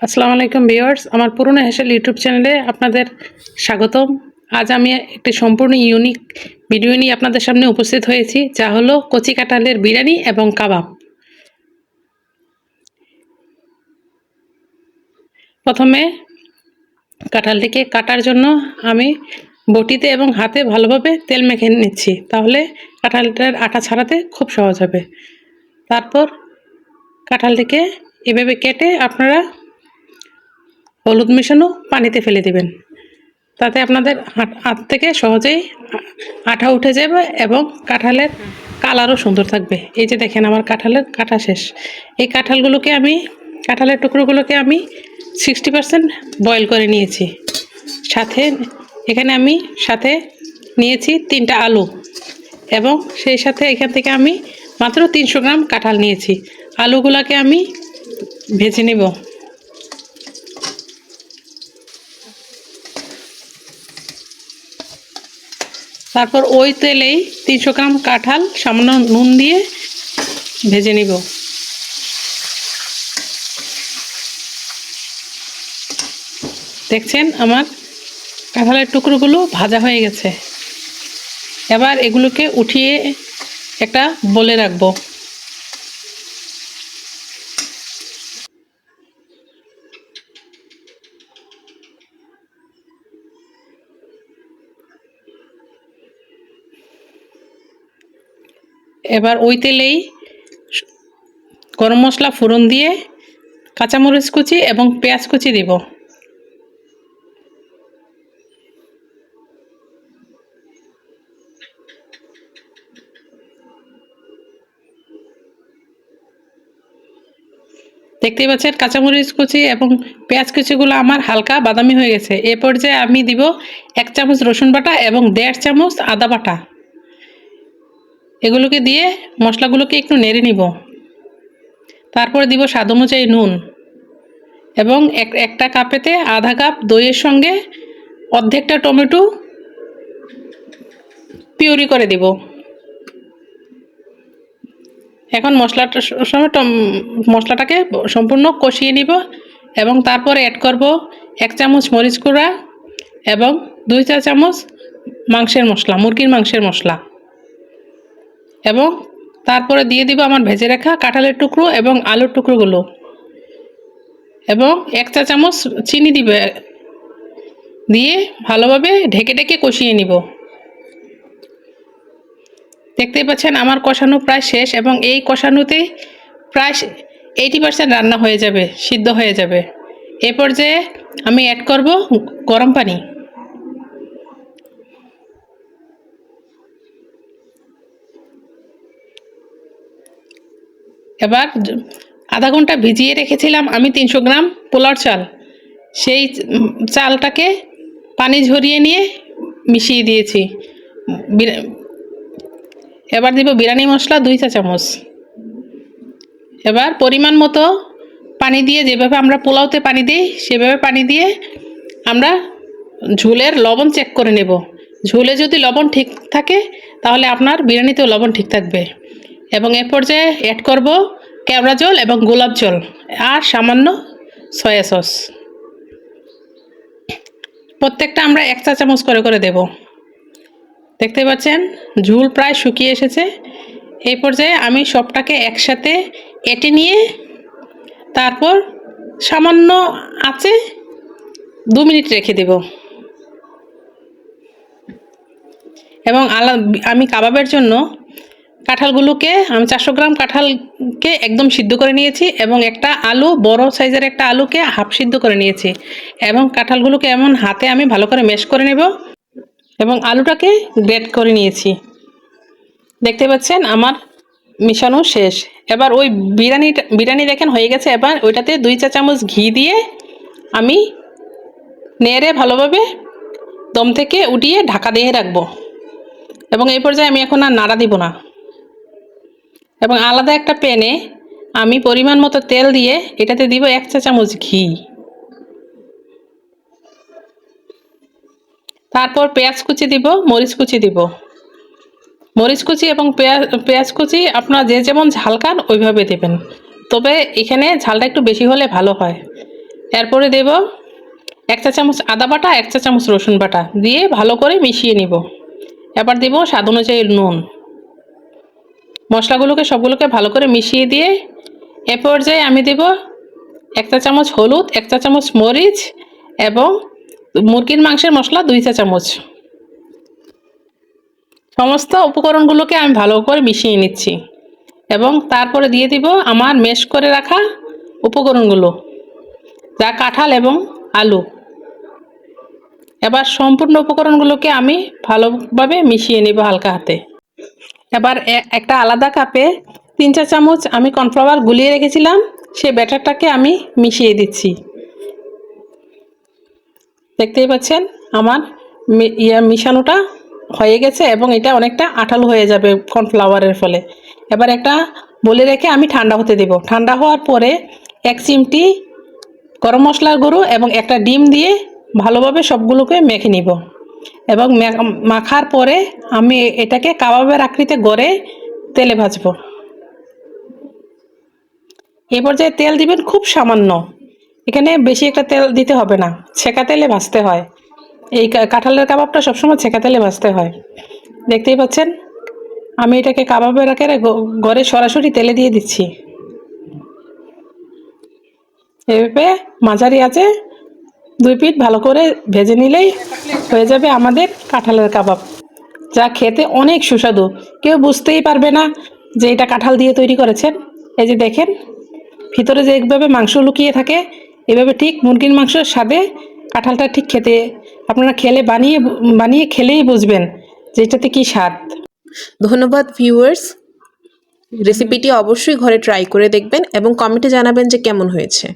আসসালামু আলাইকুম ভিউয়ার্স, আমার পুরনো হেসেল ইউটিউব চ্যানেলে আপনাদের স্বাগতম। আজ আমি একটি সম্পূর্ণ ইউনিক ভিডিও নিয়ে আপনাদের সামনে উপস্থিত হয়েছি, যা হলো কচি কাঁঠালের বিরিয়ানি এবং কাবাব। প্রথমে কাঁঠালটিকে কাটার জন্য আমি বটিতে এবং হাতে ভালোভাবে তেল মেখে নিচ্ছি, তাহলে কাঁঠালটার আটা ছাড়াতে খুব সহজ হবে। তারপর কাঁঠালটিকে এভাবে কেটে আপনারা হলুদ মেশানো পানিতে ফেলে দিবেন, তাতে আপনাদের হাত থেকে সহজেই আঠা উঠে যাবে এবং কাঁঠালের কালারও সুন্দর থাকবে। এই যে দেখেন, আমার কাঁঠালের কাটা শেষ। এই কাঁঠালের টুকরোগুলোকে আমি 60% বয়েল করে নিয়েছি। এখানে আমি সাথে নিয়েছি 3টা আলু, এবং সেই সাথে এখান থেকে আমি মাত্র 300 গ্রাম কাঁঠাল নিয়েছি। আলুগুলোকে আমি ভেজে নেব। তারপর ওই তেলেই 300 গ্রাম কাঁঠাল সামান্য নুন দিয়ে ভেজে নিব। দেখছেন, আমার কাঁঠালের টুকরোগুলো ভাজা হয়ে গেছে। এবার এগুলোকে উঠিয়ে একটা বলে রাখবো। এবার ওই তেলেই গরম মশলা ফোড়ন দিয়ে কাঁচামরিচ কুচি এবং পেঁয়াজ কুচি দিব। দেখতেই পাচ্ছেন, কাঁচামরিচ কুচি এবং পেঁয়াজ কুচিগুলো আমার হালকা বাদামি হয়ে গেছে। এ পর্যায়ে আমি দিব 1 চামচ রসুন বাটা এবং 1.5 চামচ আদা বাটা। এগুলোকে দিয়ে মশলাগুলোকে একটু নেড়ে নিব। তারপর দিব স্বাদ অনুযায়ী নুন, এবং একটা কাপেতে আধা কাপ দইয়ের সঙ্গে অর্ধেকটা টমেটো পিউরি করে দিব। এখন মশলাটাকে সম্পূর্ণ কষিয়ে নিব, এবং তারপরে অ্যাড করব 1 চামচ মরিচ গুঁড়া এবং 2 চা চামচ মুরগির মাংসের মশলা, এবং তারপরে দিয়ে দিব আমার ভেজে রাখা কাঁঠালের টুকরো এবং আলুর টুকরোগুলো, এবং 1 চা চামচ চিনি দিয়ে ভালোভাবে ঢেকে কষিয়ে নিব। দেখতেই পাচ্ছেন, আমার কষানো প্রায় শেষ, এবং এই কষানোতে প্রায় 80% রান্না হয়ে যাবে, সিদ্ধ হয়ে যাবে। এ পর্যায়ে আমি অ্যাড করব গরম পানি। এবার আধা ঘন্টা ভিজিয়ে রেখেছিলাম আমি 300 গ্রাম পোলার চাল, সেই চালটাকে পানি ঝরিয়ে নিয়ে মিশিয়ে দিয়েছি। এবার দিব বিরিয়ানি মশলা 2 চা চামচ। এবার পরিমাণ মতো পানি দিয়ে, যেভাবে আমরা পোলাওতে পানি দিই সেভাবে পানি দিয়ে আমরা ঝোলের লবণ চেক করে নেব। ঝোলে যদি লবণ ঠিক থাকে তাহলে আপনার বিরিয়ানিতেও লবণ ঠিক থাকবে। এবং এ পর্যায়ে অ্যাড করব কেওড়া জল এবং গোলাপ জল আর সামান্য সয়া সস। প্রত্যেকটা আমরা 1 চা চামচ করে দেব। দেখতে পাচ্ছেন, ঝোল প্রায় শুকিয়ে এসেছে। এই পর্যায়ে আমি সবটাকে একসাথে এঁটে নিয়ে তারপর সামান্য আঁচে 2 মিনিট রেখে দেব। এবং আমি কাবাবের জন্য কাঁঠালগুলোকে আমি 400 গ্রাম কাঁঠালকে একদম সিদ্ধ করে নিয়েছি, এবং একটা আলু, বড় সাইজের একটা আলুকে হাফ সিদ্ধ করে নিয়েছি, এবং কাঁঠালগুলোকে এমন হাতে আমি ভালো করে ম্যাশ করে নেব, এবং আলুটাকে গ্রেট করে নিয়েছি। দেখতে পাচ্ছেন, আমার মিশানো শেষ। এবার ওই বিরিয়ানি দেখেন হয়ে গেছে। এবার ওইটাতে 2 চা চামচ ঘি দিয়ে আমি নেড়ে ভালোভাবে দম থেকে উঠিয়ে ঢাকা দিয়ে রাখবো, এবং এই পর্যায়ে আমি এখন আর নাড়া দিব না। এবং আলাদা একটা প্যানে আমি পরিমাণ মতো তেল দিয়ে এটাতে দিব 1 চা চামচ ঘি। তারপর পেঁয়াজ কুচি দিব, মরিচ কুচি দিব। মরিচ কুচি এবং পেঁয়াজ কুচি আপনারা যে যেমন ঝাল খান ওইভাবে দেবেন, তবে এখানে ঝালটা একটু বেশি হলে ভালো হয়। এরপরে দেব 1 চা চামচ আদা বাটা, 1 চা চামচ রসুন বাটা দিয়ে ভালো করে মিশিয়ে নিব। এবার দেব স্বাদ অনুযায়ী নুন। মশলাগুলোকে সবগুলোকে ভালো করে মিশিয়ে দিয়ে এ পর্যায়ে আমি দেব 1 চা চামচ হলুদ, 1 চা চামচ মরিচ এবং মুরগির মাংসের মশলা 2 চা চামচ। সমস্ত উপকরণগুলোকে আমি ভালো করে মিশিয়ে নিচ্ছি এবং তারপরে দিয়ে দিব আমার ম্যাশ করে রাখা উপকরণগুলো, যা কাঁঠাল এবং আলু। এবার সম্পূর্ণ উপকরণগুলোকে আমি ভালোভাবে মিশিয়ে নিব হালকা হাতে। এবার একটা আলাদা কাপে 3 চা চামচ আমি কর্নফ্লাওয়ার গুলিয়ে রেখেছিলাম, সেই ব্যাটারটাকে আমি মিশিয়ে দিচ্ছি। দেখতেই পাচ্ছেন আমার মিশানোটা হয়ে গেছে এবং এটা অনেকটা আঠালো হয়ে যাবে কর্নফ্লাওয়ারের ফলে। এবার একটা বলে রেখে আমি ঠান্ডা হতে দেব। ঠান্ডা হওয়ার পরে 1 চিমটি গরম মশলার গুঁড়ো এবং একটা ডিম দিয়ে ভালোভাবে সবগুলোকে মেখে নিব এবং মাখার পরে আমি এটাকে কাবাবের আকৃতিতে গড়ে তেলে ভাজবো। এই পর্যায়ে তেল দিবেন খুব সামান্য, এখানে বেশি একটা তেল দিতে হবে না, ছেঁকা তেলে ভাজতে হয়। এই কাঁঠালের কাবাবটা সবসময় ছেঁকা তেলে ভাজতে হয়। দেখতেই পাচ্ছেন আমি এটাকে কাবাবের আকারে গড়ে সরাসরি তেলে দিয়ে দিচ্ছি। এভাবে মাঝারি আছে 2 পিঠ ভালো করে ভেজে নিলেই হয়ে যাবে আমাদের কাঁঠালের কাবাব, যা খেতে অনেক সুস্বাদু। কেউ বুঝতেই পারবে না যে এটা কাঁঠাল দিয়ে তৈরি করেছেন। এই যে দেখেন ভিতরে যে একভাবে মাংস লুকিয়ে থাকে, এভাবে ঠিক মুরগির মাংসের স্বাদে কাঁঠালটা ঠিক খেতে। আপনারা বানিয়ে খেলেই বুঝবেন যে এটাতে কী স্বাদ। ধন্যবাদ ভিউয়ার্স, রেসিপিটি অবশ্যই ঘরে ট্রাই করে দেখবেন এবং কমেন্টে জানাবেন যে কেমন হয়েছে।